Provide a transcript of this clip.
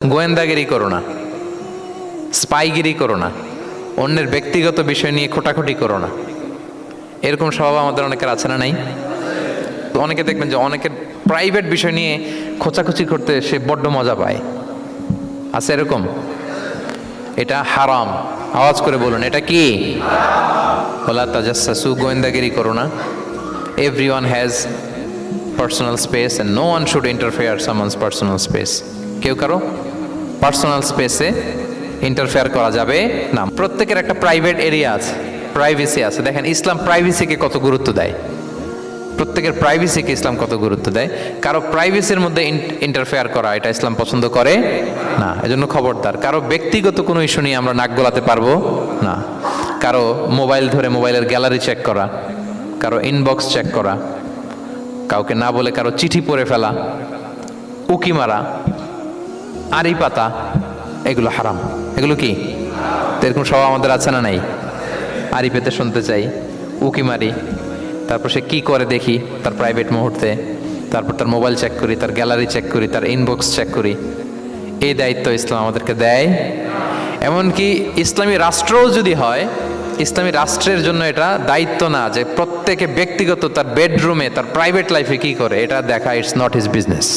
গোয়েন্দাগিরি করো না, স্পাইগিরি করো না, অন্যের ব্যক্তিগত বিষয় নিয়ে খোটাখুটি করো না। এরকম স্বভাব আমাদের অনেকের আছে না নাই? অনেকে দেখবেন যে অনেকের প্রাইভেট বিষয় নিয়ে খোঁচাখুচি করতে সে বড্ড মজা পায়। আছে এরকম? এটা হারাম। আওয়াজ করে বলুন, এটা কি? ওয়ালা তাজাসসু, গোয়েন্দাগিরি করো না। Everyone has personal space and no one should interfere someone's personal space. কেউ কারো পার্সোনাল স্পেসে ইন্টারফেয়ার করা যাবে না। প্রত্যেকের একটা প্রাইভেট এরিয়া আছে, প্রাইভেসি আছে। দেখেন ইসলাম প্রাইভেসিকে কত গুরুত্ব দেয়। প্রত্যেকের প্রাইভেসিকে ইসলাম কত গুরুত্ব দেয়। কারো প্রাইভেসির মধ্যে ইন্টারফেয়ার করা এটা ইসলাম পছন্দ করে না। এজন্য খবরদার, কারো ব্যক্তিগত কোনো ইস্যু নিয়ে আমরা নাক গলাতে পারবো না। কারো মোবাইল ধরে মোবাইলের গ্যালারি চেক করা, কারো ইনবক্স চেক করা, কাউকে না বলে কারো চিঠি পড়ে ফেলা, উকি মারা, আড়ি পাতা, এগুলো হারাম। এগুলো কি? তো এরকম সব আমাদের আছে না নাই? আড়ি পেতে শুনতে চাই, উকি মারি, তারপর সে কি করে দেখি তার প্রাইভেট মুহূর্তে, তারপর তার মোবাইল চেক করি, তার গ্যালারি চেক করি, তার ইনবক্স চেক করি। এই দায়িত্ব ইসলাম আমাদেরকে দেয়। এমনকি ইসলামী রাষ্ট্রও যদি হয়, ইসলামী রাষ্ট্রের জন্য এটা দায়িত্ব না যে প্রত্যেকে ব্যক্তিগত তার বেডরুমে তার প্রাইভেট লাইফে কি করে এটা দেখা। It's not his business.